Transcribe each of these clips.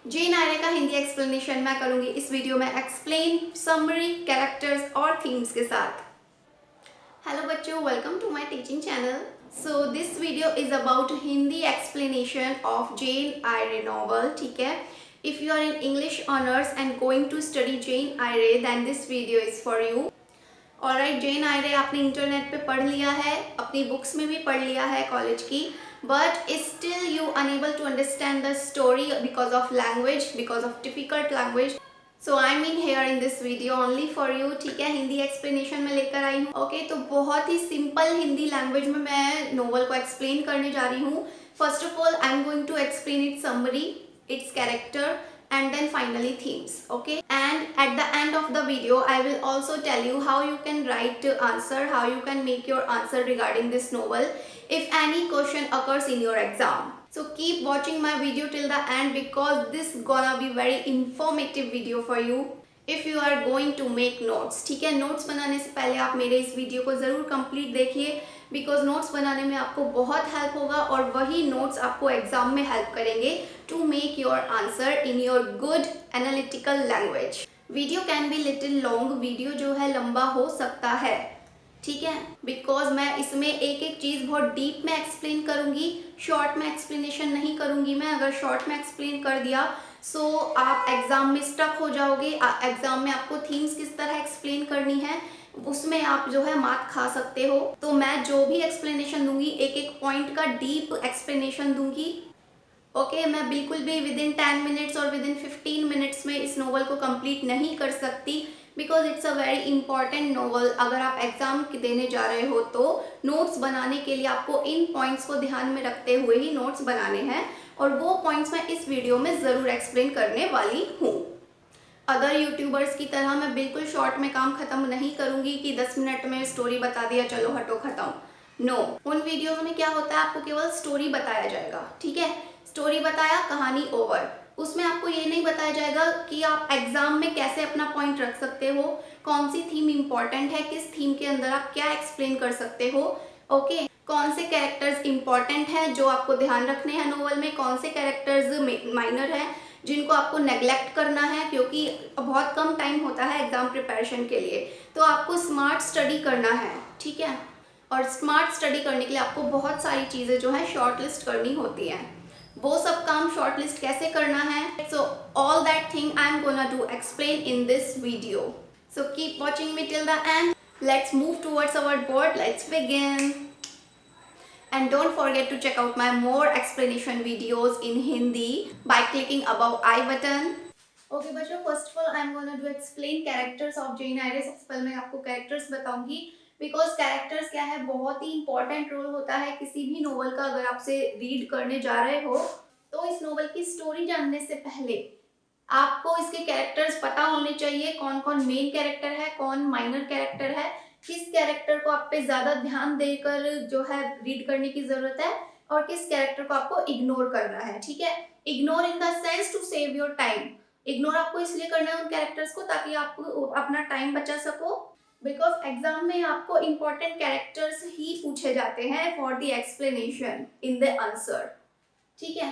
जेन आर्य का हिंदी एक्सप्लेनेशन मैं करूंगी इस वीडियो में एक्सप्लेन, समरी, कैरेक्टर्स और थीम्स के साथ। हेलो बच्चों, welcome to my teaching channel. So this video is about Hindi explanation of Jane Eyre novel. ठीक है, if you are in English honours and going to study Jane Eyre then this video is for you. Alright, Jane Eyre आपने internet पे पढ़ लिया है, अपनी books में भी पढ़ लिया है कॉलेज की, but still you unable to understand the story because of language, because of difficult language. So I mean here in this video only for you। ठीक है, हिंदी एक्सप्लेनेशन में लेकर आई हूँ। ओके, तो बहुत ही सिंपल हिंदी लैंग्वेज में मैं नोवेल को एक्सप्लेन करने जा रही हूँ। First of all I am going to explain its summary, its character, and then finally themes। Okay, and at the end of the video I will also tell you how you can write answer, how you can make your answer regarding this novel if any question occurs in your exam। So keep watching my video till the end because this gonna be very informative video for you if you are going to make notes। ठीक है, notes बनाने से पहले आप मेरे इस video को ज़रूर कंप्लीट देखिए बिकॉज नोट्स बनाने में आपको बहुत हेल्प होगा और वही नोट्स आपको एग्जाम में हेल्प करेंगे to make your answer in your good analytical language. Video can be little long, video जो है लंबा हो सकता है, ठीक है, बिकॉज मैं इसमें एक एक चीज़ बहुत डीप में एक्सप्लेन करूंगी, शॉर्ट में एक्सप्लेनेशन नहीं करूंगी। मैं अगर शॉर्ट में एक्सप्लेन कर दिया सो आप एग्जाम में स्टक हो जाओगे। एग्जाम में आपको थीम्स किस तरह एक्सप्लेन करनी है उसमें आप जो है मार्क खा सकते हो। तो मैं जो भी एक्सप्लेनेशन दूंगी एक एक पॉइंट का डीप एक्सप्लेनेशन दूंगी। ओके, मैं बिल्कुल भी विद इन 10 मिनट्स और विद इन 15 मिनट्स में इस नोवेल को कंप्लीट नहीं कर सकती because it's a very important novel. अगर आप एग्जाम देने जा रहे हो तो नोट्स बनाने के लिए आपको इन पॉइंट्स को ध्यान में रखते हुए ही नोट्स बनाने हैं और वो पॉइंट्स मैं इस वीडियो में ज़रूर एक्सप्लेन करने वाली हूँ। अदर यूट्यूबर्स की तरह मैं बिल्कुल शॉर्ट में काम खत्म नहीं करूंगी कि 10 मिनट में स्टोरी बता दिया चलो हटो खत्म। नो, उन वीडियोस में क्या होता है आपको केवल स्टोरी बताया जाएगा। ठीक है, स्टोरी बताया, कहानी ओवर। उसमें आपको ये नहीं बताया जाएगा कि आप एग्जाम में कैसे अपना पॉइंट रख सकते हो, कौन सी थीम इंपॉर्टेंट है, किस थीम के अंदर आप क्या एक्सप्लेन कर सकते हो। ओके, कौन से कैरेक्टर्स इंपॉर्टेंट हैं जो आपको ध्यान रखने हैं नोवेल में, कौन से कैरेक्टर्स माइनर हैं जिनको आपको नेग्लेक्ट करना है क्योंकि बहुत कम टाइम होता है एग्जाम प्रिपरेशन के लिए। तो आपको स्मार्ट स्टडी करना है, ठीक है, और स्मार्ट स्टडी करने के लिए आपको बहुत सारी चीज़ें जो है शॉर्ट लिस्ट करनी होती हैं। वो सब काम शॉर्ट लिस्ट कैसे करना है, so all that thing I am gonna to explain in this video. So keep watching me till the end. Let's move towards our board, let's begin. And don't forget to check out my more explanation videos in Hindi by clicking above I button। Okay बच्चों, first of all I am gonna do explain characters of Jane Eyre। सबसे पहले मैं आपको characters बताऊंगी because characters क्या है, बहुत ही important role होता है किसी भी नोवेल का। अगर आपसे रीड करने जा रहे हो तो इस नोवेल की स्टोरी जानने से पहले आपको इसके कैरेक्टर्स पता होने चाहिए, कौन कौन मेन कैरेक्टर है, कौन माइनर कैरेक्टर है, किस कैरेक्टर को आप पे ज्यादा ध्यान देकर जो है रीड करने की जरूरत है और किस कैरेक्टर को आपको इग्नोर करना है। ठीक है, ignore in the sense to save your time. Ignore आपको इसलिए करना है उन कैरेक्टर्स को ताकि आप अपना टाइम बचा सको बिकॉज एग्जाम में आपको इंपॉर्टेंट कैरेक्टर्स ही पूछे जाते हैं for the explanation in the answer. ठीक है,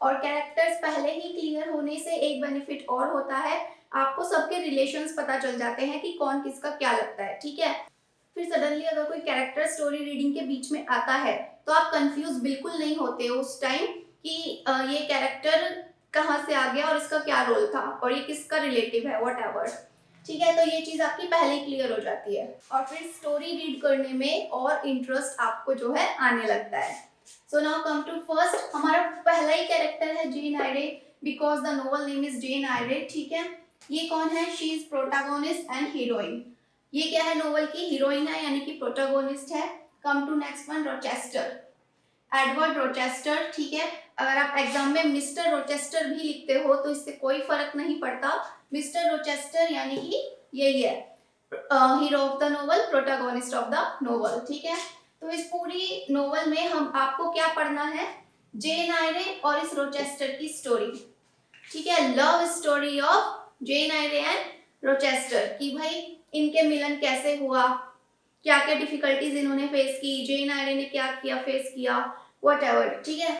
और कैरेक्टर्स पहले ही क्लियर होने से एक बेनिफिट और होता है, आपको सबके रिलेशंस पता चल जाते हैं कि कौन किसका क्या लगता है। ठीक है, फिर सडनली अगर कोई कैरेक्टर स्टोरी रीडिंग के बीच में आता है तो आप कंफ्यूज बिल्कुल नहीं होते हो उस टाइम कि ये कैरेक्टर कहाँ से आ गया और इसका क्या रोल था और ये किसका रिलेटिव है, वट एवर। ठीक है, तो ये चीज आपकी पहले ही क्लियर हो जाती है और फिर स्टोरी रीड करने में और इंटरेस्ट आपको जो है आने लगता है। So now come to first, हमारा पहला ही कैरेक्टर है Jane Eyre because the novel name is Jane Eyre. ठीक है, ये कौन है, she is protagonist and heroine. ये क्या है, नोवेल की हीरोइन है यानी कि प्रोटैगोनिस्ट है। Come to next one, Rochester, Edward Rochester. ठीक है, अगर आप एग्जाम में मिस्टर रोचेस्टर भी लिखते हो तो इससे कोई फर्क नहीं पड़ता, मिस्टर रोचेस्टर यानी कि यही है hero of the novel, protagonist of the novel. ठीक है, तो इस पूरी नोवेल में हम आपको क्या पढ़ना है, जेन आयरे और इस रोचेस्टर की स्टोरी। ठीक है, love story of Jane Eyre and Rochester कि भाई इनके मिलन कैसे हुआ, क्या क्या डिफिकल्टीज इन्होंने फेस की, जेन आयरे ने क्या किया फेस किया, व्हाटएवर। ठीक है,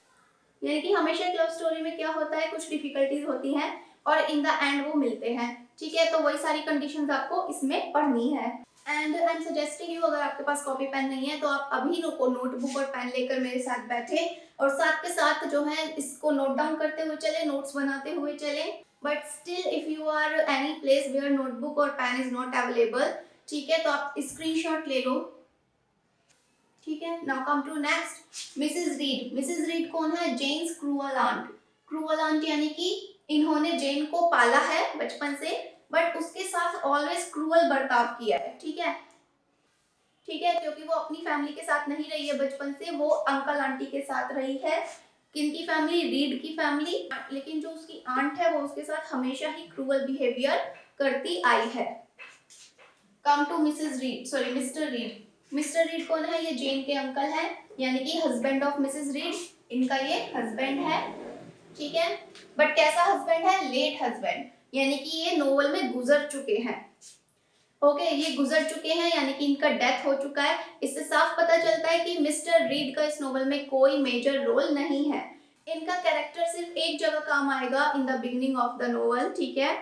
यानी कि हमेशा एक लव स्टोरी में क्या होता है, कुछ डिफिकल्टीज होती हैं और इन द एंड वो मिलते हैं, ठीक है। तो वही सारी कंडीशंस आपको इसमें पढ़नी है। And I am suggesting you, अगर आपके पास कॉपी पेन नहीं है तो आप अभी नोटबुक और पेन लेकर मेरे साथ बैठे और साथ के साथ जो है इसको नोट डाउन करते हुए चले, नोट्स बनाते हुए चले। But still if you are any place where notebook और पेन इज नॉट अवेलेबल, ठीक है, तो आप स्क्रीनशॉट ले लो, ठीक है। Now come to next, Mrs Reed. Mrs Reed कौन है? Jane's cruel aunt. Cruel aunt यानी कि इन्होंने जेन को पाला है बचपन से, बट उसके साथ ऑलवेज क्रूअल बर्ताव किया है, ठीक है, ठीक है, क्योंकि वो अपनी फैमिली के साथ नहीं रही है बचपन से, वो अंकल आंटी के साथ रही है। किनकी फैमिली? रीड की फैमिली। लेकिन जो उसकी आंट है वो उसके साथ हमेशा ही क्रूअल बिहेवियर करती आई है। Come to Mrs Reed, sorry Mr Reed. Mr Reed कौन है? ये जेन के अंकल है, यानी कि हस्बैंड ऑफ मिसेस रीड, इनका ये हस्बैंड है, ठीक है। बट कैसा हस्बैंड है? लेट हस्बैंड, यानी कि ये नोवेल में गुजर चुके हैं, ओके, ये गुजर चुके हैं, यानी कि इनका डेथ हो चुका है। इससे साफ पता चलता है कि मिस्टर रीड का इस नोवेल में कोई मेजर रोल नहीं है। इनका कैरेक्टर सिर्फ एक जगह काम आएगा, in the beginning of the novel, ठीक है।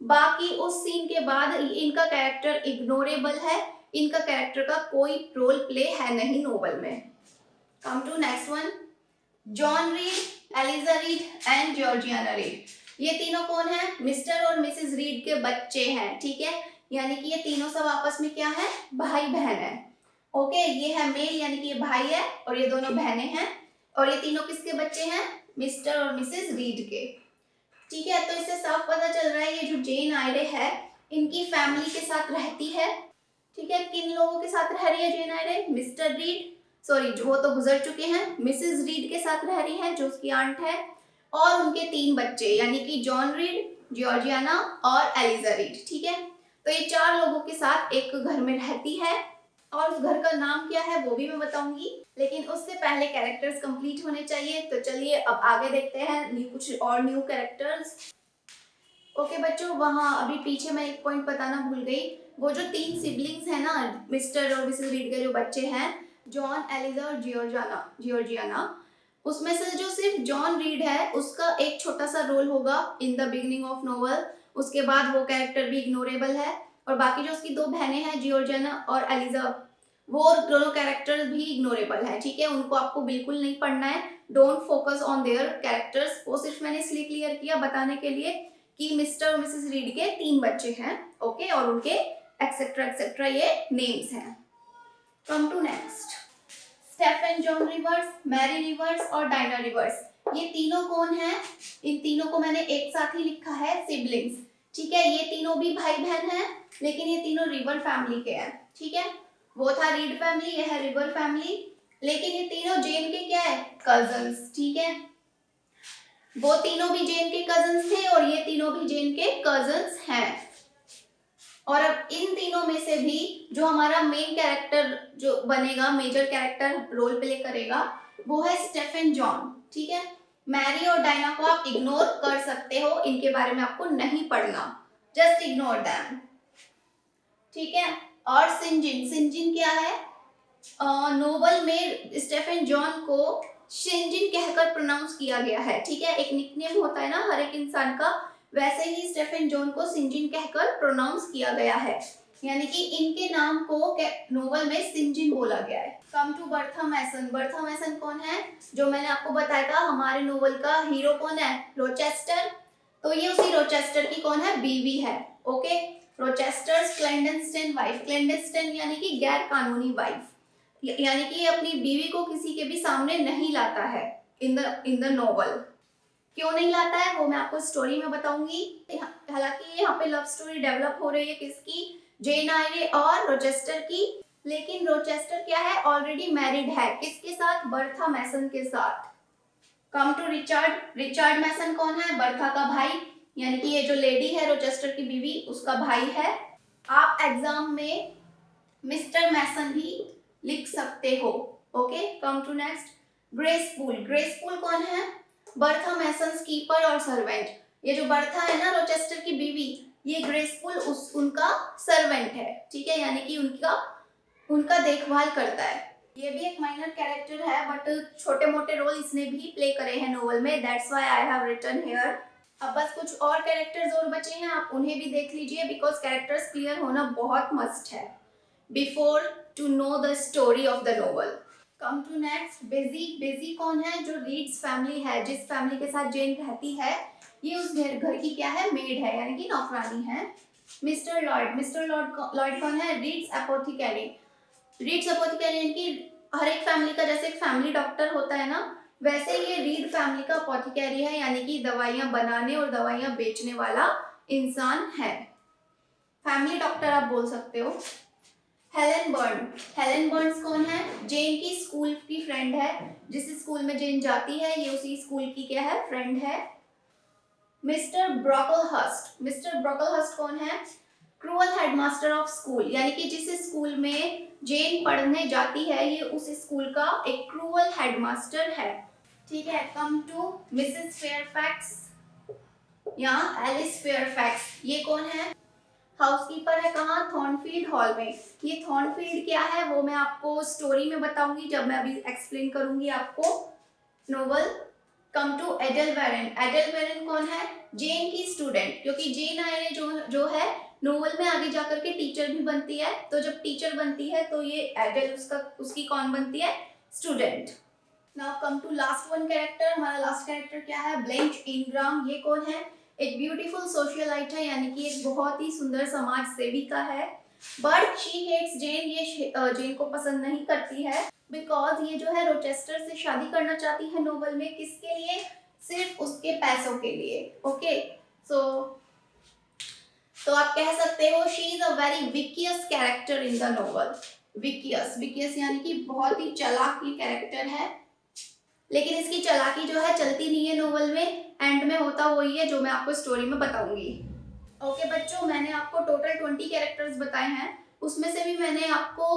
बाकी उस सीन के बाद इनका कैरेक्टर इग्नोरेबल है, इनका कैरेक्टर का कोई रोल प्ले है नहीं नोवेल में। Come to next one, John Reed, Eliza Reed and Georgiana Reed. ये तीनों कौन है? मिस्टर और मिसेस रीड के बच्चे हैं, ठीक है, यानी कि ये तीनों सब आपस में क्या है? भाई बहन है, ओके। ये है मेल, यानी कि ये भाई है और ये दोनों बहनें हैं, और ये तीनों किसके बच्चे हैं? मिस्टर और मिसेस रीड के, ठीक है। तो इससे साफ पता चल रहा है ये जो जेन आयरे है इनकी फैमिली के साथ रहती है, ठीक है। किन लोगों के साथ रह रही है Jane Ayre? Mister read, sorry वो तो गुजर चुके हैं, मिसेस रीड के साथ रह रही है जो उसकी आंट है, और उनके 3 बच्चे, यानी कि जॉन रीड, जॉर्जियाना और एलिजा रीड, ठीक है। तो ये 4 लोगों के साथ एक घर में रहती है, और उस घर का नाम क्या है वो भी मैं बताऊंगी, लेकिन उससे पहले कैरेक्टर्स कंप्लीट होने चाहिए। तो चलिए अब आगे देखते हैं कुछ और न्यू कैरेक्टर्स। ओके बच्चों, वहाँ अभी पीछे मैं एक पॉइंट बताना भूल गई, वो जो 3 सिबलिंग्स हैं ना, मिस्टर और मिसेस रीड के जो बच्चे हैं, जॉन, एलिजा और जियोर्जियाना, उसमें से जो सिर्फ जॉन रीड है उसका एक छोटा सा रोल होगा in the beginning of novel, उसके बाद वो कैरेक्टर भी इग्नोरेबल है, और बाकी जो उसकी 2 बहनें हैं जियोर्जियाना और एलिजा, वो दोनों कैरेक्टर्स भी इग्नोरेबल है, ठीक है, उनको आपको बिल्कुल नहीं पढ़ना है। Don't focus on their characters, वो सिर्फ मैंने इसलिए क्लियर किया बताने के लिए कि मिस्टर और मिसेस रीड के 3 बच्चे हैं, ओके, और उनके एक्सेट्रा ये नेम्स हैं। Come to next, Stephen John Rivers, Mary Rivers और डायना रिवर्स। ये तीनों कौन है? इन तीनों को मैंने एक साथ ही लिखा है, सिबलिंग्स, ठीक है। ये तीनों भी भाई बहन हैं, लेकिन ये तीनों रिवर फैमिली के हैं, ठीक है। वो था रीड फैमिली, ये है रिवर फैमिली, लेकिन ये तीनों जेन के क्या है? कजन्स, ठीक है। वो तीनों भी जेन के कजन्स थे और ये तीनों भी जेन के कजन्स हैं। और अब इन तीनों में से भी जो हमारा मेन कैरेक्टर जो बनेगा, मेजर कैरेक्टर रोल प्ले करेगा, वो है स्टेफन जॉन, ठीक है। मैरी और डायना को आप इग्नोर कर सकते हो, इनके बारे में आपको नहीं पढ़ना, जस्ट इग्नोर दैम, ठीक है। और सिंजिन क्या है? नोवेल में स्टेफन जॉन को शिंजिन कहकर प्रोनाउंस किया गया है, ठीक है। एक निकनेम होता है ना हर एक इंसान का, वैसे ही स्टेफन जॉन को सिंजिन कहकर प्रोनाउंस किया गया है, यानी कि इनके नाम को नोवेल में सिंजिन बोला गया है। Come to Bertha Mason. Bertha Mason कौन है? जो मैंने आपको बताया था हमारे नोवेल का हीरो कौन है? रोचेस्टर। तो ये उसी रोचेस्टर की कौन है? बीवी है, ओके। रोचेस्टर्स क्लेंडेनस्टाइन वाइफ, क्लेंडेनस्टाइन यानी कि गैर कानूनी वाइफ, यानी कि ये अपनी बीवी को किसी के भी सामने नहीं लाता है इन द नोवेल। क्यों नहीं लाता है वो मैं आपको स्टोरी में बताऊंगी। हालांकि यहाँ पे लव स्टोरी डेवलप हो रही है किसकी? जेन आयरे और रोचेस्टर की, लेकिन रोचेस्टर क्या है? ऑलरेडी मैरिड है, किसके साथ? बर्था मैसन के साथ। Come to Richard. Richard Mason कौन है? बर्था का भाई, यानी कि ये जो लेडी है रोचेस्टर की बीवी, उसका भाई है। आप एग्जाम में मिस्टर मैसन भी लिख सकते हो, okay. Come to next, Grace Poole. Grace Poole कौन है? बर्था मैसन्स कीपर और सर्वेंट। ये जो बर्था है ना रोचेस्टर की बीवी, ये ग्रेस पूल उनका सर्वेंट है, ठीक है, यानी कि उनका देखभाल करता है। ये भी एक माइनर कैरेक्टर है बट छोटे मोटे रोल इसने भी प्ले करे हैं नोवेल में, that's why I have written here. अब बस कुछ और कैरेक्टर्स और बचे हैं, आप उन्हें भी देख लीजिए बिकॉज कैरेक्टर्स क्लियर होना बहुत मस्ट है before to know the story of the novel. Come to next, Bessie. Bessie कौन है? जो रीड्स फैमिली है, जिस फैमिली के साथ जेन रहती है, ये उस घर की क्या है? मेड है, यानी कि नौकरानी है। Mister Lloyd. मिस्टर लॉयड कौन है? रीड्स एपोथेकेरी। रीड्स एपोथेकेरी यानी कि हर एक फैमिली का जैसे एक फैमिली डॉक्टर होता है ना, वैसे ये रीड फैमिली का अपोथेकेरी है, यानी कि दवाइयां बनाने और दवाइयां बेचने वाला इंसान है। फैमिली डॉक्टर आप बोल सकते हो। Helen burn. हेलेन बर्न्स कौन है? जेन की स्कूल की फ्रेंड है, जिस स्कूल में जेन जाती है ये उसी स्कूल की क्या है? फ्रेंड है। मिस्टर ब्रोकलहर्स्ट। मिस्टर ब्रोकलहर्स्ट कौन है? क्रूअल हेडमास्टर ऑफ स्कूल, यानी कि जिस स्कूल में जेन पढ़ने जाती है ये उस स्कूल का एक क्रूअल हेडमास्टर है। ठीक है, कम टू मिसेस फेयरफैक्स या एलिस फेयरफैक्स। ये कौन है? हाउसकीपर है। कहाँ? थॉर्नफील्ड हॉल में। ये थॉर्नफील्ड क्या है वो मैं आपको स्टोरी में बताऊंगी जब मैं अभी एक्सप्लेन करूंगी आपको नोवेल। कम टू एडल वेरेन। एडल वेरेन कौन है? जेन की स्टूडेंट, क्योंकि जेन आयरे जो है नोवेल में आगे जाकर के टीचर भी बनती है, तो जब टीचर बनती है तो ये एडल उसकी कौन बनती है? Student. Now come to last one character. हमारा लास्ट कैरेक्टर क्या है? ब्लेंच इंग्राम। ये कौन है? एक ब्यूटीफुल सोशलाइट है, यानी कि एक बहुत ही सुंदर समाज सेविका है। बट शी हेट्स जेन। ये जेन को पसंद नहीं करती है बिकॉज ये जो है रोचेस्टर से शादी करना चाहती है नोवेल में। किसके लिए? सिर्फ उसके पैसों के लिए। ओके, सो तो आप कह सकते हो she is a very vicious character in the novel. Vicious, vicious यानी कि बहुत ही चालाक ये कैरेक्टर है, लेकिन इसकी चालाकी जो है चलती नहीं है नोवेल में, एंड में होता वही है जो मैं आपको स्टोरी में बताऊंगी। ओके बच्चों, मैंने आपको टोटल 20 कैरेक्टर्स बताए हैं, उसमें से भी मैंने आपको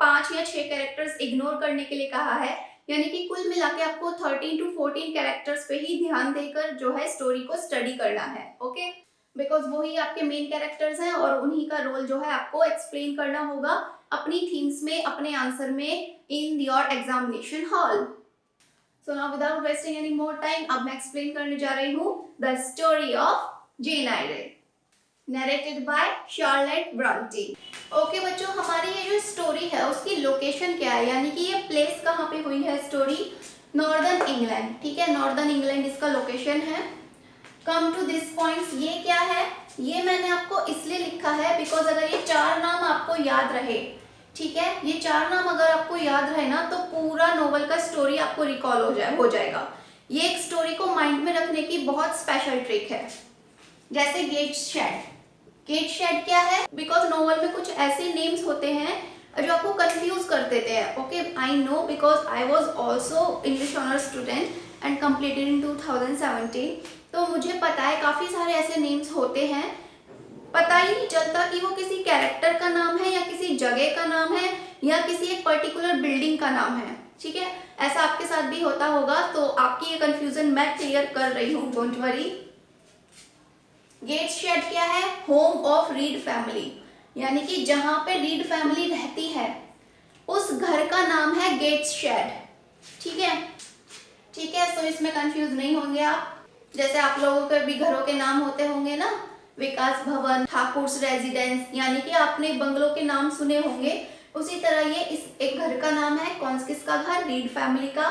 5 या 6 कैरेक्टर्स इग्नोर करने के लिए कहा है, यानी कि कुल मिला के आपको 13 to 14 कैरेक्टर्स पे ही ध्यान देकर जो है स्टोरी को स्टडी करना है। ओके, बिकॉज वही आपके मेन कैरेक्टर्स हैं और उन्हीं का रोल जो है आपको एक्सप्लेन करना होगा अपनी थीम्स में, अपने आंसर में in your examination hall. So now without wasting any more time, अब मैं एक्सप्लेन करने जा रही हूँ the story of Jane Eyre, narrated by Charlotte Bronte. Okay बच्चों, हमारी ये जो स्टोरी है उसकी लोकेशन क्या है, यानी कि ये प्लेस कहाँ पे हुई है स्टोरी? Northern England. ठीक है, नॉर्दर्न इंग्लैंड इसका लोकेशन है। कम टू दिस पॉइंट्स, ये क्या है? ये मैंने आपको इसलिए लिखा है बिकॉज अगर ये 4 नाम आपको याद रहे, ठीक है, ये 4 नाम अगर आपको याद रहे ना तो पूरा नोवेल का स्टोरी आपको रिकॉल हो जाएगा। ये एक स्टोरी को माइंड में रखने की बहुत स्पेशल ट्रिक है। जैसे गेट्स शेड। गेट शेड क्या है? बिकॉज नोवेल में कुछ ऐसे नेम्स होते हैं जो आपको कंफ्यूज कर देते हैं। Okay, I know because I was also English honour student and completed in 2017, तो मुझे पता है काफ़ी सारे ऐसे नेम्स होते हैं, पता ही नहीं चलता कि वो किसी कैरेक्टर का नाम है या किसी जगह का नाम है या किसी एक पर्टिकुलर बिल्डिंग का नाम है। ठीक है, ऐसा आपके साथ भी होता होगा, तो आपकी ये कंफ्यूजन मैं क्लियर कर रही हूँ, डोंट वरी। गेट शेड क्या है? होम ऑफ रीड फैमिली, यानी कि जहां पे रीड फैमिली रहती है उस घर का नाम है गेट्स शेड। ठीक है, ठीक है, तो इसमें कंफ्यूज नहीं होंगे आप। जैसे आप लोगों के भी घरों के नाम होते होंगे ना, विकास भवन, ठाकुर्स रेजिडेंस, यानी कि आपने बंगलों के नाम सुने होंगे, उसी तरह ये इस एक घर का नाम है। कौन किसका घर? रीड फैमिली का।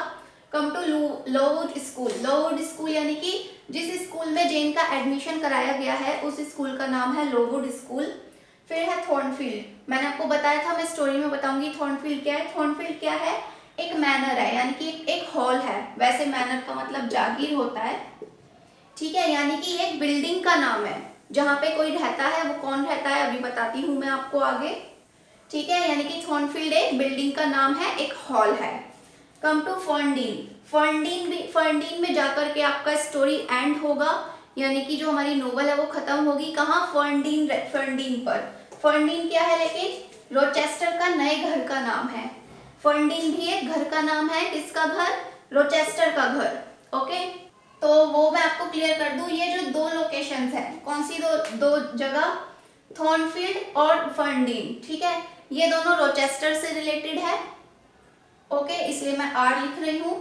Come to Lowood school. Lowood school यानी कि जिस स्कूल में जेन का एडमिशन कराया गया है उस स्कूल का नाम है लोवुड स्कूल। फिर है थॉर्नफील्ड, मैंने आपको बताया था, मैं स्टोरी में बताऊंगी थॉर्नफील्ड क्या है। थॉर्नफील्ड क्या है? एक मैनर है, यानी कि एक हॉल है। वैसे मैनर का मतलब जागीर होता है। ठीक है, यानी कि एक बिल्डिंग का नाम है जहाँ पे कोई रहता है। वो कौन रहता है अभी बताती हूँ मैं आपको आगे। ठीक है, यानी कि थॉर्नफील्ड एक बिल्डिंग का नाम है, एक हॉल है। Come to फर्नडीन। फर्नडीन में जाकर के आपका स्टोरी एंड होगा, यानी कि जो हमारी नोवेल है वो खत्म होगी। कहाँ? फर्नडीन पर। फर्नडीन क्या है? लेकिन रोचेस्टर का नए घर का नाम है। फर्नडीन भी एक घर का नाम है। किसका घर? रोचेस्टर का घर। ओके, तो वो मैं आपको क्लियर कर दूं, ये जो 2 लोकेशंस हैं, कौन सी दो जगह? थॉर्नफील्ड और फर्नडीन। ठीक है, ये दोनों रोचेस्टर से रिलेटेड है। ओके, इसलिए मैं आर लिख रही हूँ।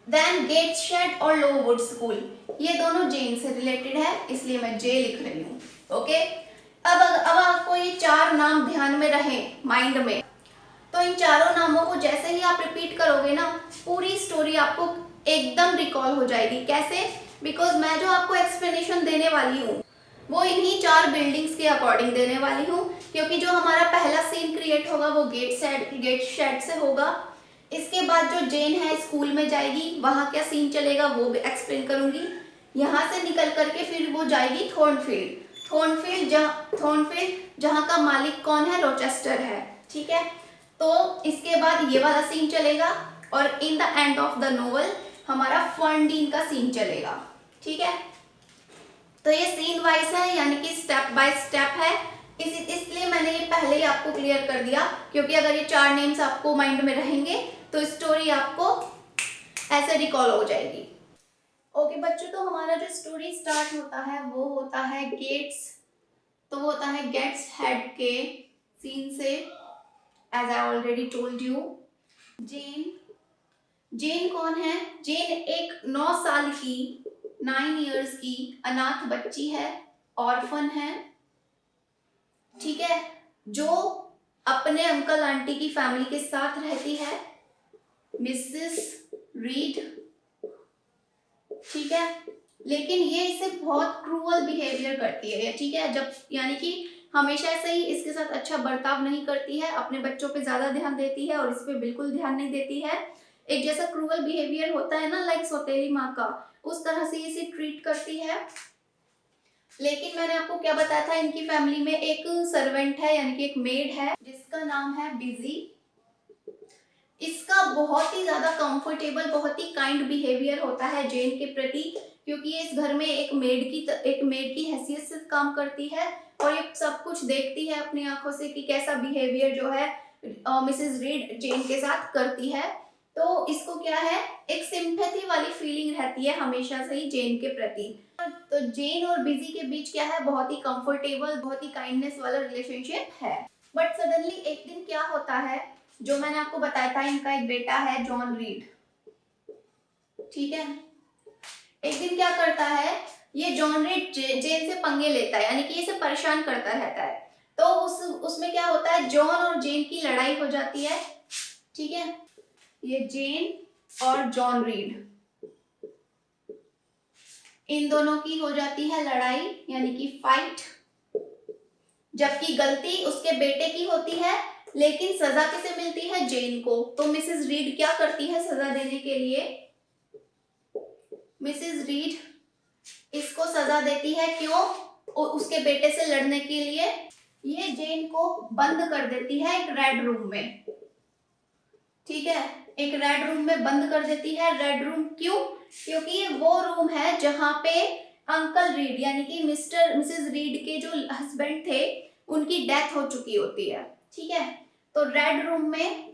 देन गेटशेड और लोवुड स्कूल, ये दोनों जेन से रिलेटेड है, इसलिए मैं जे लिख रही हूँ। ओके, अब आपको ये 4 नाम ध्यान में रहे माइंड में, तो इन चारों नामों को जैसे ही आप रिपीट करोगे ना, पूरी स्टोरी आपको एकदम रिकॉल हो जाएगी। कैसे? बिकॉज मैं जो आपको एक्सप्लेनेशन देने वाली हूँ वो इन्हीं 4 बिल्डिंग्स के अकॉर्डिंग देने वाली हूँ, क्योंकि जो हमारा पहला सीन क्रिएट होगा वो गेट शेड से होगा। इसके बाद जो जेन है स्कूल में जाएगी, वहाँ क्या सीन चलेगा वो भी एक्सप्लेन करूंगी। यहाँ से निकल करके फिर वो जाएगी थॉर्नफील्ड जहाँ का मालिक कौन है? रोचेस्टर है। ठीक है, तो इसके बाद ये वाला सीन चलेगा और in the end of the novel हमारा फर्नडीन का सीन चलेगा। ठीक है, तो ये सीन वाइज है, यानी कि स्टेप बाय स्टेप है। इसलिए मैंने ये पहले ही आपको क्लियर कर दिया, क्योंकि अगर ये 4 नेम्स आपको माइंड में रहेंगे तो स्टोरी आपको ऐसे रिकॉल हो जाएगी। ओके बच्चों, तो हमारा जो स्टोरी स्टार्ट होता है वो होता है गेट्स, तो वो होता है गेट्स हेड के सीन से। As I already told you, Jane कौन है? जेन एक 9 साल की 9 इयर्स की अनाथ बच्ची है, ऑर्फन है। ठीक है, जो अपने अंकल आंटी की फैमिली के साथ रहती है, मिसेस रीड। ठीक है, लेकिन ये इसे बहुत क्रूअल बिहेवियर करती है। ठीक है, जब यानी कि हमेशा ऐसे ही इसके साथ अच्छा बर्ताव नहीं करती है, अपने बच्चों पे ज्यादा ध्यान देती है और इस पे बिल्कुल ध्यान नहीं देती है। एक जैसा क्रूअल बिहेवियर होता है ना, लाइक सौतेली माँ का, उस तरह से इसे ट्रीट करती है। लेकिन मैंने आपको क्या बताया था, इनकी फैमिली में एक सर्वेंट है, यानी कि एक मेड है जिसका नाम है बिजी। इसका बहुत ही ज्यादा कंफर्टेबल, बहुत ही काइंड बिहेवियर होता है जेन के प्रति, क्योंकि ये इस घर में एक मेड की हैसियत से काम करती है और ये सब कुछ देखती है अपनी आंखों से कि कैसा बिहेवियर जो है मिसेस रीड जेन के साथ करती है। तो इसको क्या है, एक सिंपैथी वाली फीलिंग रहती है हमेशा से ही जेन के प्रति। तो जेन और बिजी के बीच क्या है, बहुत ही कंफर्टेबल, बहुत ही काइंडनेस वाला रिलेशनशिप है। बट सडनली एक दिन क्या होता है, जो मैंने आपको बताया था, इनका एक बेटा है जॉन रीड। ठीक है, एक दिन क्या करता है, ये जॉन रीड जेन से पंगे लेता है, यानी कि इसे परेशान करता रहता है। तो उसमें क्या होता है, जॉन और जेन की लड़ाई हो जाती है। ठीक है, ये जेन और जॉन रीड, इन दोनों की हो जाती है लड़ाई, यानी कि फाइट। जबकि गलती उसके बेटे की होती है, लेकिन सजा किसे मिलती है? जेन को। तो मिसेस रीड क्या करती है सजा देने के लिए? मिसेस रीड इसको सजा देती है, क्यों? उसके बेटे से लड़ने के लिए। ये जेन को बंद कर देती है एक रेड रूम में। ठीक है, एक रेड रूम में बंद कर देती है। रेड रूम क्यों? क्योंकि ये वो रूम है जहां पे अंकल रीड, यानी कि मिसेस रीड के जो हस्बैंड थे उनकी डेथ हो चुकी होती है। ठीक है, तो रेड रूम में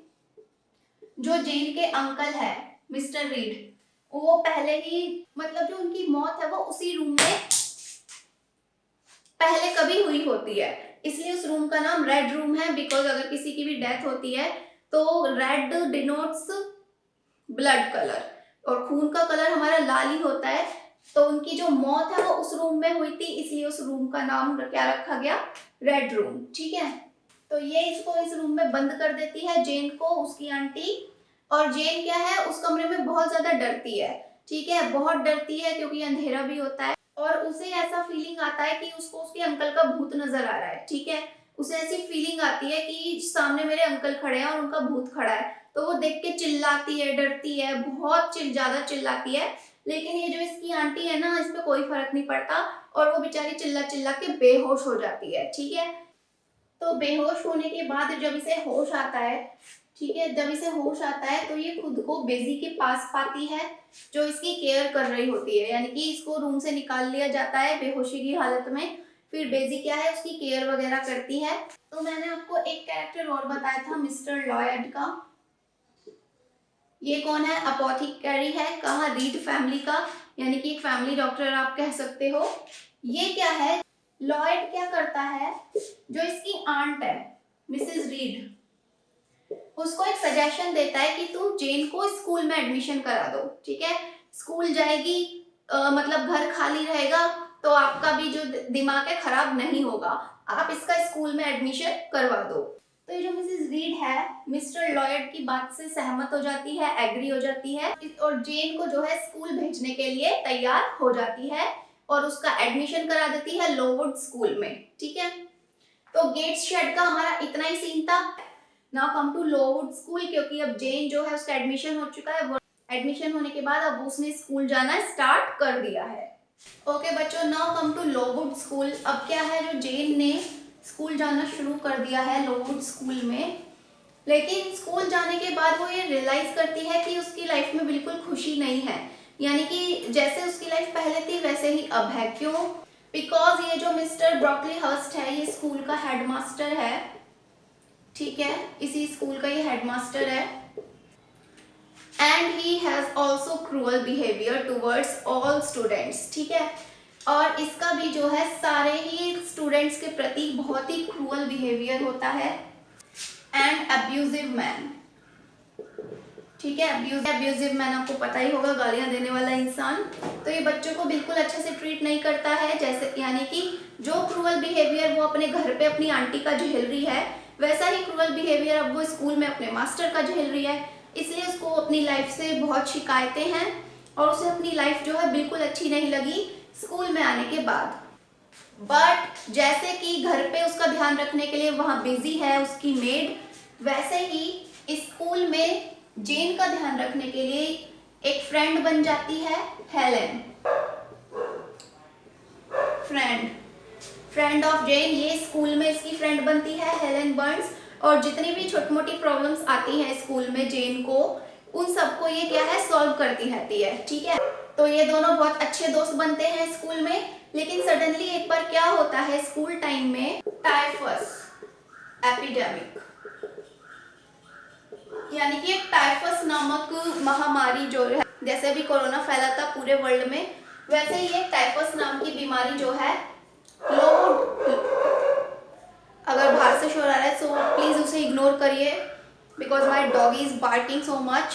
जो जेन के अंकल है मिस्टर रीड, वो पहले ही, मतलब जो उनकी मौत है वो उसी रूम में पहले कभी हुई होती है, इसलिए उस रूम का नाम रेड रूम है। बिकॉज अगर किसी की भी डेथ होती है तो रेड डिनोट्स ब्लड कलर, और खून का कलर हमारा लाल ही होता है। तो उनकी जो मौत है वो उस रूम में हुई थी, इसलिए उस रूम का नाम क्या रखा गया? Red room. ठीक है, तो ये इसको इस रूम में बंद कर देती है जेन को, उसकी आंटी। और जेन क्या है, उस कमरे में बहुत ज्यादा डरती है। ठीक है, बहुत डरती है क्योंकि अंधेरा भी होता है और उसे ऐसा फीलिंग आता है कि उसको उसके अंकल का भूत नजर आ रहा है। ठीक है, उसे ऐसी फीलिंग आती है कि सामने मेरे अंकल खड़े हैं और उनका भूत खड़ा है। तो वो देख के चिल्लाती है, डरती है, बहुत ज्यादा चिल्लाती है। लेकिन ये जो इसकी आंटी है ना, इस पे कोई फर्क नहीं पड़ता और वो बेचारी चिल्ला चिल्ला के बेहोश हो जाती है। ठीक है, तो बेहोश होने के बाद जब इसे होश आता है, ठीक है, जब इसे होश आता है तो ये खुद को बेजी के पास पाती है जो इसकी केयर कर रही होती है, यानी कि इसको रूम से निकाल लिया जाता है बेहोशी की हालत में। फिर बेजी क्या है, उसकी केयर वगैरह करती है। तो मैंने आपको एक कैरेक्टर और बताया था, मिस्टर लॉयड का। ये कौन है? अपोथिकेरी है, कहाँ? रीड फैमिली का, यानी कि एक फैमिली डॉक्टर आप कह सकते हो। ये क्या है, लॉयड क्या करता है, जो इसकी आंट है मिसेस रीड, उसको एक सजेशन देता है कि तुम जेन को स्कूल में एडमिशन करा दो, ठीक है। स्कूल जाएगी, मतलब घर खाली रहेगा तो आपका भी जो दिमाग है खराब नहीं होगा, आप इसका स्कूल में एडमिशन करवा दो। तो ये जो मिसेस रीड है मिस्टर लॉयड की बात से सहमत हो जाती है, एग्री हो जाती है और जेन को जो है स्कूल भेजने के लिए तैयार हो जाती है और उसका एडमिशन करा देती है लोवुड स्कूल में, ठीक है। तो गेट्स शेड का हमारा इतना ही सीन था। Now come to Lowood school, क्योंकि अब जेन जो है उसका एडमिशन हो चुका है, वो एडमिशन होने के बाद अब उसने स्कूल जाना स्टार्ट कर दिया है। ओके बच्चों, now come to Lowood school. अब क्या है, जो जेन ने स्कूल जाना शुरू कर दिया है लोवुड स्कूल में, लेकिन स्कूल जाने के बाद वो ये रियलाइज करती है कि उसकी लाइफ में बिल्कुल खुशी नहीं है, यानी कि जैसे उसकी लाइफ पहले थी वैसे ही अब है। क्यों? बिकॉज ये जो मिस्टर ब्रॉकली हर्स्ट है ये स्कूल का हेडमास्टर है, ठीक है, इसी स्कूल का ये हेडमास्टर है and he has also cruel behaviour towards all students, ठीक है। और इसका भी जो है सारे ही स्टूडेंट्स के प्रति बहुत ही क्रूअल बिहेवियर होता है एंड अब्यूजिव मैन, ठीक है। अब्यूजिव मैन आपको पता ही होगा, गालियां देने वाला इंसान। तो ये बच्चों को बिल्कुल अच्छे से ट्रीट नहीं करता है, जैसे यानी कि जो क्रूअल बिहेवियर वो अपने घर पे अपनी आंटी का झेल रही है वैसा ही क्रूअल बिहेवियर अब वो स्कूल में अपने मास्टर का झेल रही है। इसलिए उसको अपनी लाइफ से बहुत शिकायतें हैं और उसे अपनी लाइफ जो है बिल्कुल अच्छी नहीं लगी स्कूल में आने के बाद। बट जैसे कि घर पे उसका ध्यान रखने के लिए वहाँ बिजी है उसकी मेड, वैसे ही स्कूल में जेन का ध्यान रखने के लिए एक फ्रेंड बन जाती है हेलेन। फ्रेंड ऑफ जेन, ये स्कूल में इसकी फ्रेंड बनती है हेलेन बर्न्स। और जितनी भी छोटी मोटी प्रॉब्लम्स आती हैं स्कूल में जेन को, उन सबको ये क्या है सॉल्व करती रहती है, ठीक है। तो ये दोनों बहुत अच्छे दोस्त बनते हैं स्कूल में। लेकिन सडनली एक बार क्या होता है स्कूल टाइम में, टाइफस एपिडेमिक, यानी कि एक टाइफस नामक महामारी जो है, जैसे अभी कोरोना फैला था पूरे वर्ल्ड में, वैसे ही एक टाइफस नाम की बीमारी जो है लोवुड, अगर बाहर से शोर आ रहा है तो प्लीज उसे इग्नोर करिए because my dog is barking so much,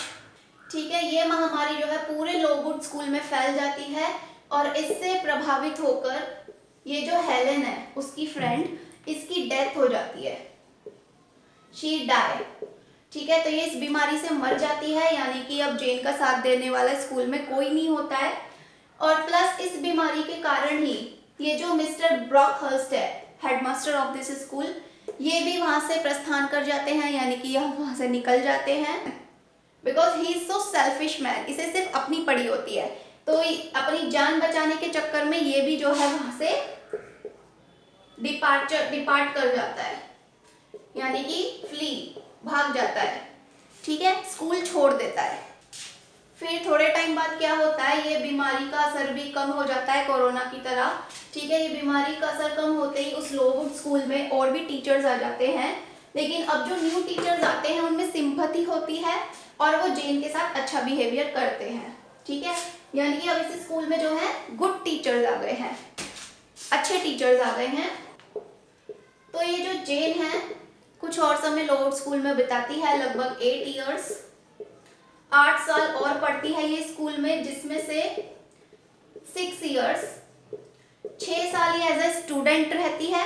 ठीक है। ये महामारी जो है पूरे लोवुड स्कूल में फैल जाती है और इससे प्रभावित होकर ये जो हेलेन है उसकी फ्रेंड, इसकी डेथ हो जाती है, शी डाई, ठीक है। तो ये इस बीमारी से मर जाती है, यानी कि अब जेन का साथ देने वाला स्कूल में कोई नहीं होता है। और प्लस इस बीमारी के कारण ही ये जो मिस्टर ब्रॉकहर्स्ट है हेडमास्टर ऑफ दिस स्कूल, ये भी वहां से प्रस्थान कर जाते हैं, यानी कि यह वहां से निकल जाते हैं because he is so selfish man, इसे सिर्फ अपनी पड़ी होती है। तो अपनी जान बचाने के चक्कर में ये भी जो है वहां से डिपार्ट कर जाता है, यानी कि फ्ली, भाग जाता है, ठीक है, स्कूल छोड़ देता है। फिर थोड़े टाइम बाद क्या होता है, ये बीमारी का असर भी कम हो जाता है कोरोना की तरह, ठीक है। ये बीमारी का असर कम होते ही उस लोवुड स्कूल में और भी टीचर्स आ जाते हैं, लेकिन अब जो न्यू टीचर्स आते हैं उनमें सिंपैथी होती है और वो जेन के साथ अच्छा बिहेवियर करते हैं, ठीक है। यानी कि अब इस स्कूल में जो है गुड टीचर्स आ गए हैं, अच्छे टीचर्स आ गए हैं। तो ये जो जेन है कुछ और समय लोवुड स्कूल में बिताती है, लगभग 8 ईयर्स, 8 साल और पढ़ती है ये स्कूल में, जिसमें से 6 ईयर्स, 6 साल ये एज ए स्टूडेंट रहती है,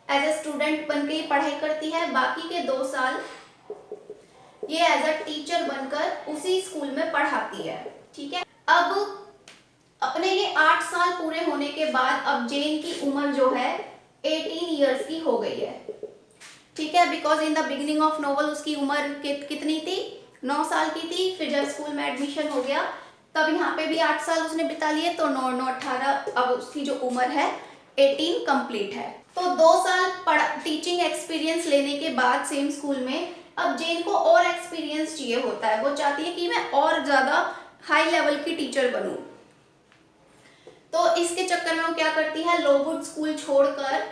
एज ए स्टूडेंट बन के पढ़ाई करती है। बाकी के 2 साल ये एज अ टीचर बनकर उसी स्कूल में पढ़ाती है, ठीक है। अब अपने ये 8 साल पूरे होने के बाद अब जेन की उम्र जो है 18 ईयर्स की हो गई है, ठीक है। Because in the beginning of novel उसकी उम्र कितनी थी, 9 साल की थी। फिर जब स्कूल में एडमिशन हो गया तब यहाँ पे भी 8 साल उसने बिता लिए, तो 9 18, अब उसकी जो उम्र है 18 कंप्लीट है। तो 2 साल टीचिंग एक्सपीरियंस लेने के बाद सेम स्कूल में अब जेन को और एक्सपीरियंस चाहिए होता है, वो चाहती है कि मैं और ज्यादा हाई लेवल की टीचर बनूं। तो इसके चक्कर में वो क्या करती है, लोवुड स्कूल छोड़कर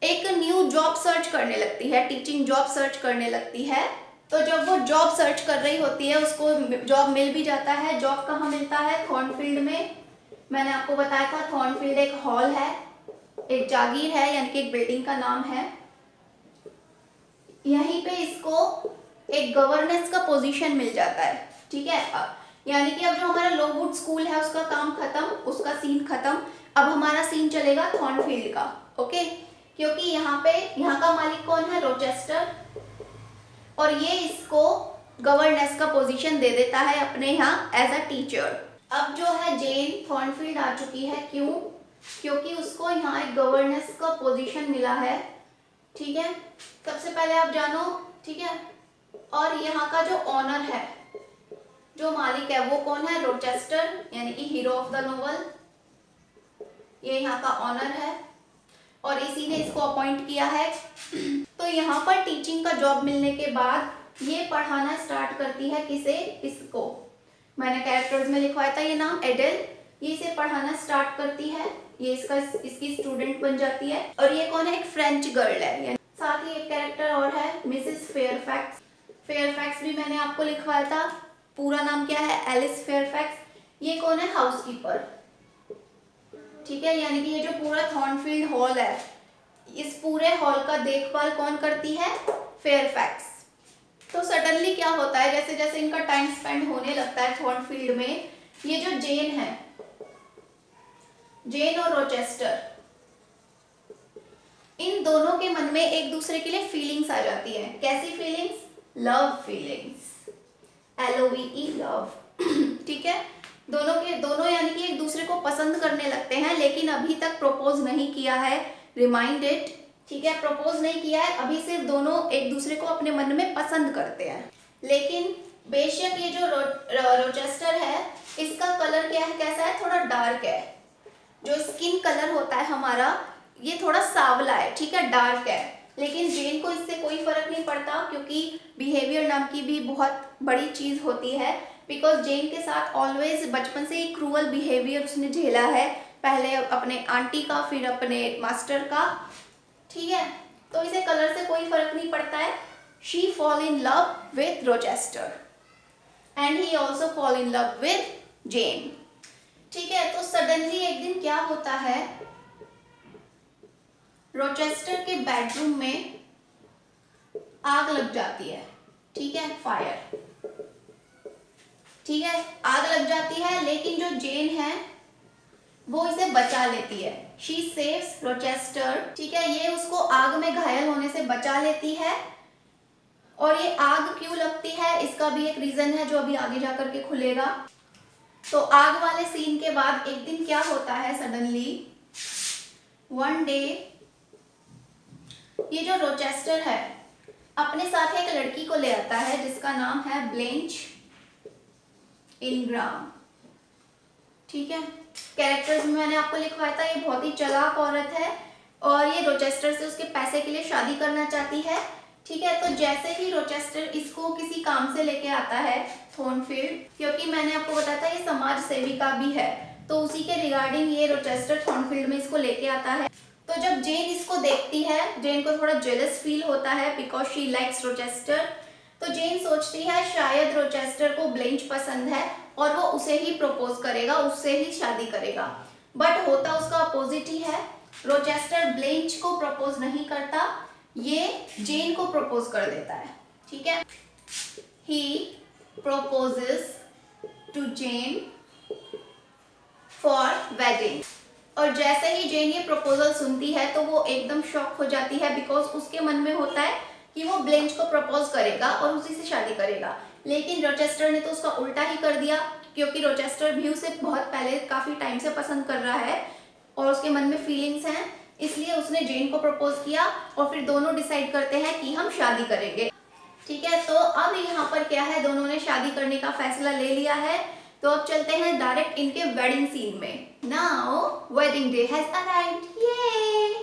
एक न्यू जॉब सर्च करने लगती है, टीचिंग जॉब सर्च करने लगती है। तो जब वो जॉब सर्च कर रही होती है उसको जॉब मिल भी जाता है। जॉब कहाँ मिलता है, थॉर्नफील्ड में। मैंने आपको बताया था थॉर्नफील्ड एक हॉल है, एक जागीर है, यानी कि एक बिल्डिंग का नाम है। यहीं पे इसको एक गवर्नेंस का पोजीशन मिल जाता है, ठीक है। यानी कि अब जो हमारा लोववुड स्कूल है उसका काम खत्म, उसका सीन खत्म। अब हमारा सीन चलेगा थॉर्नफील्ड का, ओके। क्योंकि यहाँ पे यहाँ का मालिक कौन है, रोचेस्टर, और ये इसको गवर्नेंस का पोजीशन दे देता है अपने यहाँ एज अ टीचर। अब जो है जेन थॉर्नफील्ड आ चुकी है, क्यों? क्योंकि उसको यहाँ एक गवर्नेंस का पोजीशन मिला है, ठीक है। सबसे पहले आप जानो, ठीक है। और यहाँ का जो ऑनर है, जो मालिक है, वो कौन है, रोचेस्टर, यानी कि हीरो ऑफ द नोवेल। ये यहाँ का ऑनर है और इसी ने इसको अपॉइंट किया है। तो यहाँ पर टीचिंग का जॉब मिलने के बाद ये पढ़ाना स्टार्ट करती है किसे, इसको। मैंने कैरेक्टर्स में लिखवाया था ये नाम, एडेल। ये इसे पढ़ाना स्टार्ट करती है, ये इसकी स्टूडेंट बन जाती है। और ये कौन है, एक फ्रेंच गर्ल है। साथ ही एक कैरेक्टर और है, मिसेस फेयरफैक्स। फेयरफैक्स भी मैंने आपको लिखवाया था, पूरा नाम क्या है, एलिस फेयरफैक्स। ये कौन है, हाउसकीपर, ठीक है। यानी कि ये जो पूरा थॉर्नफील्ड हॉल है, इस पूरे हॉल का देखभाल कौन करती है, फेयरफैक्स। तो सडनली क्या होता है, जैसे जैसे इनका टाइम स्पेंड होने लगता है थॉर्नफील्ड में, ये जो जेन है, जेन और रोचेस्टर, इन दोनों के मन में एक दूसरे के लिए फीलिंग्स आ जाती है। कैसी feelings, love feelings, LOVE, love, ठीक है। दोनों यानी कि एक दूसरे को पसंद करने लगते हैं, लेकिन अभी तक प्रपोज नहीं किया है, रिमाइंड इट, ठीक है। प्रपोज नहीं किया है, अभी सिर्फ दोनों एक दूसरे को अपने मन में पसंद करते हैं। लेकिन बेशक ये जो रोचेस्टर है, इसका कलर क्या है, कैसा है, थोड़ा डार्क है। जो स्किन कलर होता है हमारा, ये थोड़ा सांवला है, ठीक है, डार्क है। लेकिन जेन को इससे कोई फर्क नहीं पड़ता, क्योंकि बिहेवियर नाम की भी बहुत बड़ी चीज होती है। बिकॉज जेन के साथ ऑलवेज बचपन से ही क्रूअल बिहेवियर उसने झेला है, पहले अपने आंटी का, फिर अपने मास्टर का, ठीक है। तो इसे कलर से कोई फर्क नहीं पड़ता है। She fall in love with Rochester and he also fall in love with Jane, ठीक है। तो सडनली एक दिन क्या होता है, रोचेस्टर के बेडरूम में आग लग जाती है, ठीक है, फायर, ठीक है, आग लग जाती है। लेकिन जो जेन है वो इसे बचा लेती है, शी सेव्स रोचेस्टर, ठीक है। ये उसको आग में घायल होने से बचा लेती है। और ये आग क्यों लगती है, इसका भी एक रीजन है जो अभी आगे जाकर के खुलेगा। तो आग वाले सीन के बाद एक दिन क्या होता है, सडनली वन डे ये जो रोचेस्टर है अपने साथ एक लड़की को ले आता है जिसका नाम है ब्लेंच इनग्राम, ठीक है। कैरेक्टर्स में मैंने आपको लिखवाया था, ये बहुत ही चालाक औरत है और ये रोचेस्टर से उसके पैसे के लिए शादी करना चाहती है, ठीक है। तो जैसे ही रोचेस्टर इसको किसी काम से लेके आता है थॉर्नफील्ड, क्योंकि मैंने आपको बताया था ये समाज सेविका भी है, तो उसी के रिगार्डिंग ये रोचेस्टर थॉर्नफील्ड में इसको लेके आता है। तो जब जेन इसको देखती है, जेन को थोड़ा जेलस फील होता है बिकॉज शी लाइक्स रोचेस्टर। तो जेन सोचती है शायद रोचेस्टर को ब्लेंच पसंद है और वो उसे ही प्रपोज करेगा, उससे ही शादी करेगा। बट होता उसका अपोजिट ही है, रोचेस्टर ब्लेंच को प्रपोज नहीं करता, ये जेन को प्रपोज कर देता है, ठीक है। He proposes to Jane for wedding. और जैसे ही जेन ये प्रपोजल सुनती है तो वो एकदम शॉक हो जाती है बिकॉज उसके मन में होता है कि वो ब्लेंच को प्रपोज करेगा और उसी से शादी करेगा। लेकिन रोचेस्टर ने तो उसका उल्टा ही कर दिया, क्योंकि रोचेस्टर भी उसे बहुत पहले काफी टाइम से पसंद कर रहा है और उसके मन में फीलिंग्स हैं, इसलिए उसने जेन को प्रपोज किया और फिर दोनों डिसाइड करते हैं कि हम शादी करेंगे, ठीक है। तो अब यहाँ पर क्या है, दोनों ने शादी करने का फैसला ले लिया है। तो अब चलते हैं डायरेक्ट इनके वेडिंग सीन में। Now wedding day has arrived, ये